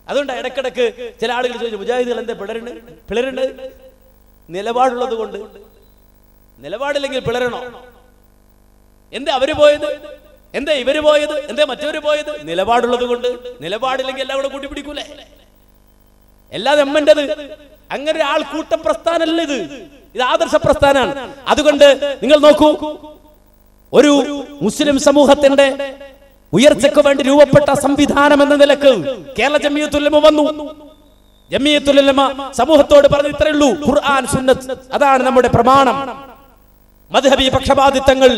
അതുകൊണ്ട് ഇടക്കിടക്ക് ചില ആളുകൾ ചോദിച്ചു, മുജാഹിദുകൾ എന്താ പിളരുണ്ട്? നിലപാടുള്ളത് കൊണ്ട്. നിലപാടില്ലെങ്കിൽ പിളരണോ? എന്താ അവര് പോയത്? എന്താ ഇവര് പോയത്? എന്താ മറ്റവര് പോയത്? നിലപാടുള്ളത് കൊണ്ട്. നിലപാടില്ലെങ്കിൽ എല്ലാം കൂടെ കൂട്ടിപ്പിടിക്കൂലേ? എല്ലാതെ എമ്മൻ്റെത്. അങ്ങനെ ഒരു ആൾക്കൂട്ട പ്രസ്ഥാനമല്ല ഇത്. ഇത് ആദർശ പ്രസ്ഥാനാണ്. അതുകൊണ്ട് നിങ്ങൾ നോക്കൂ, ഒരു മുസ്ലിം സമൂഹത്തിന്റെ ഉയർച്ചയ്ക്ക് വേണ്ടി രൂപപ്പെട്ട സംവിധാനം എന്ന നിലക്ക് കേരള ജമിയത്തുൽ ഉലമ വന്നു. ജമിയത്തുൽ ഉലമ സമൂഹത്തോട് പറഞ്ഞു, ഇത്രയേ ഉള്ളൂ, ഖുർആൻ സുന്നത്ത്, അതാണ് നമ്മുടെ പ്രമാണം. മദ്ഹബി പക്ഷപാതിത്വങ്ങൾ,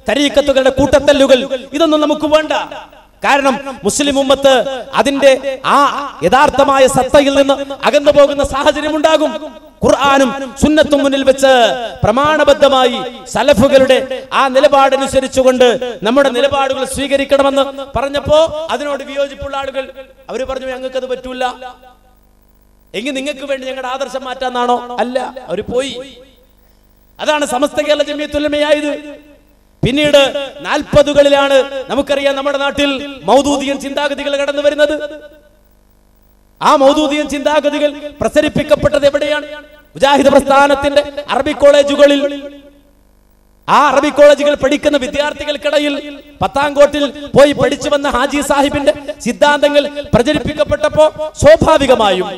തരീഖത്തുകളുടെ കൂട്ടത്തല്ലുകൾ, ഇതൊന്നും നമുക്ക് വേണ്ട. കാരണം മുസ്ലിം ഉമ്മത്ത് അതിന്റെ ആ യഥാർത്ഥമായ സത്തയിൽ നിന്ന് അകന്നു പോകുന്ന സാഹചര്യം ഉണ്ടാകും. ഖുർആനും സുന്നത്തും മുന്നിൽ വെച്ച് പ്രമാണബദ്ധമായി സലഫുകളുടെ ആ നിലപാടനുസരിച്ചുകൊണ്ട് നമ്മുടെ നിലപാടുകൾ സ്വീകരിക്കണമെന്ന് പറഞ്ഞപ്പോ അതിനോട് വിയോജിപ്പുള്ള ആളുകൾ അവർ പറഞ്ഞു, ഞങ്ങൾക്കത് പറ്റൂല. എങ്കിൽ നിങ്ങൾക്ക് വേണ്ടി ഞങ്ങളുടെ ആദർശം മാറ്റാന്നാണോ? അല്ല, അവർ പോയി. അതാണ് സമസ്ത കേരള ജമിയത്തുൽ ഉലമയായത്. പിന്നീട് 40കളിലാണ് നമുക്കറിയാം നമ്മുടെ നാട്ടിൽ മൗദൂദിയൻ ചിന്താഗതികൾ കടന്നു വരുന്നത്. ആ മൗദൂദിയൻ ചിന്താഗതികൾ പ്രസരിപ്പിക്കപ്പെട്ടത് എവിടെയാണ്? മുജാഹിദ് പ്രസ്ഥാനത്തിന്റെ അറബി കോളേജുകളിൽ. ആ അറബി കോളേജുകൾ പഠിക്കുന്ന വിദ്യാർത്ഥികൾക്കിടയിൽ പത്താംകോട്ടിൽ പോയി പഠിച്ചു വന്ന ഹാജി സാഹിബിന്റെ സിദ്ധാന്തങ്ങൾ പ്രചരിപ്പിക്കപ്പെട്ടപ്പോ സ്വാഭാവികമായും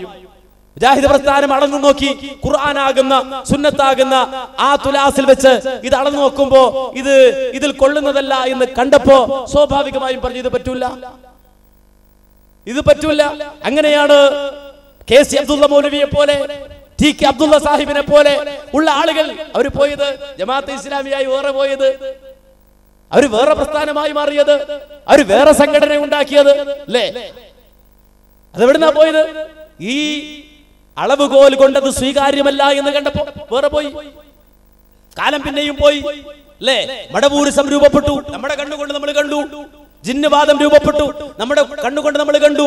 മുജാഹിദ് പ്രസ്ഥാനം അളന്നു നോക്കി, ഖുർആനാകുന്ന സുന്നത്താകുന്ന ആ തുലാസിൽ വെച്ച് ഇത് അളന്നു നോക്കുമ്പോ ഇതിൽ കൊള്ളുന്നതല്ല എന്ന് കണ്ടപ്പോ സ്വാഭാവികമായും പറഞ്ഞു, ഇത് പറ്റൂല. അങ്ങനെയാണ് കെ സി അബ്ദുള്ള മൗലവിയെ പോലെ, ടി കെ അബ്ദുള്ള സാഹിബിനെ പോലെ ഉള്ള ആളുകൾ അവർ പോയത്. ജമാഅത്തെ ഇസ്ലാമിയായി വേറെ പോയത്, അവർ വേറെ പ്രസ്ഥാനമായി മാറിയത്, അവർ വേറെ സംഘടന ഉണ്ടാക്കിയത് അല്ലേ? അതെവിടുന്നാ പോയത്? ഈ അളവുകോൽ കൊണ്ടത് സ്വീകാര്യമല്ല എന്ന് കണ്ടപ്പോ വേറെ പോയി. കാലം പിന്നെയും പോയി അല്ലേ? മടവൂരിസം രൂപപ്പെട്ടു, നമ്മുടെ കണ്ണുകൊണ്ട് നമ്മൾ കണ്ടു. ജിന്നുവാദം രൂപപ്പെട്ടു, നമ്മുടെ കണ്ണുകൊണ്ട് നമ്മൾ കണ്ടു.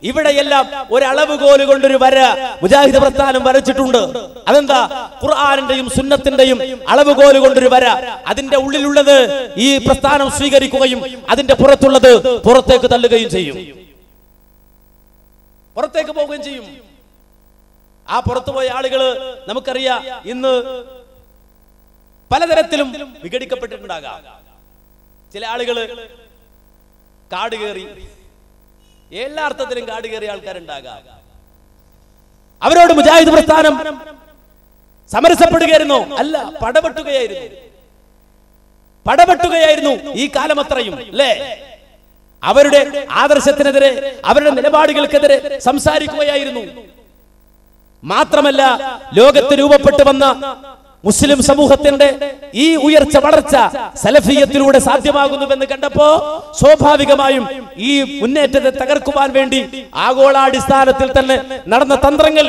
ഇവിടെയെല്ലാം ഒരളവുകോല് കൊണ്ടൊരു വര മുജാഹിദ് പ്രസ്ഥാനം വരച്ചിട്ടുണ്ട്. അതെന്താ? ഖുർആനിന്റെയും സുന്നത്തിന്റെയും അളവുകോല് കൊണ്ടൊരു വര. അതിന്റെ ഉള്ളിലുള്ളത് ഈ പ്രസ്ഥാനം സ്വീകരിക്കുകയും അതിന്റെ പുറത്തുള്ളത് പുറത്തേക്ക് തള്ളുകയും ചെയ്യും, പുറത്തേക്ക് പോവുകയും ചെയ്യും. ആ പുറത്തുപോയ ആളുകള് നമുക്കറിയാം ഇന്ന് പലതരത്തിലും വിഘടിക്കപ്പെട്ടിട്ടുണ്ടാകാം. ചില ആളുകള് കാട് കയറി, എല്ലാ അർത്ഥത്തിലും കാട് കയറിയ ആൾക്കാരുണ്ടാകാം. അവരോട് മുജാഹിദ് പ്രസ്ഥാനം സമരസപ്പെടുകയായിരുന്നോ? അല്ല, പടപെട്ടുകയായിരുന്നു ഈ കാലം അത്രയും അല്ലേ? അവരുടെ ആദർശത്തിനെതിരെ, അവരുടെ നിലപാടുകൾക്കെതിരെ സംസാരിക്കുകയായിരുന്നു. മാത്രമല്ല, ലോകത്ത് രൂപപ്പെട്ടു വന്ന മുസ്ലിം സമൂഹത്തിന്റെ ഈ ഉയർച്ച, വളർച്ച സലഫിയത്തിലൂടെ സാധ്യമാകുന്നുവെന്ന് കണ്ടപ്പോ സ്വാഭാവികമായും ഈ മുന്നേറ്റത്തെ തകർക്കുവാൻ വേണ്ടി ആഗോളാടിസ്ഥാനത്തിൽ തന്നെ നടന്ന തന്ത്രങ്ങൾ,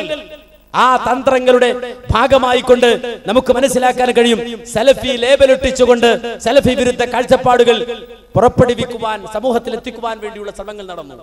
ആ തന്ത്രങ്ങളുടെ ഭാഗമായിക്കൊണ്ട് നമുക്ക് മനസ്സിലാക്കാൻ കഴിയും, സലഫി ലേബലിട്ടിച്ചുകൊണ്ട് സലഫി വിരുദ്ധ കാഴ്ചപ്പാടുകൾ പുറപ്പെടുവിക്കുവാൻ, സമൂഹത്തിൽ എത്തിക്കുവാൻ വേണ്ടിയുള്ള ശ്രമങ്ങൾ നടന്നു.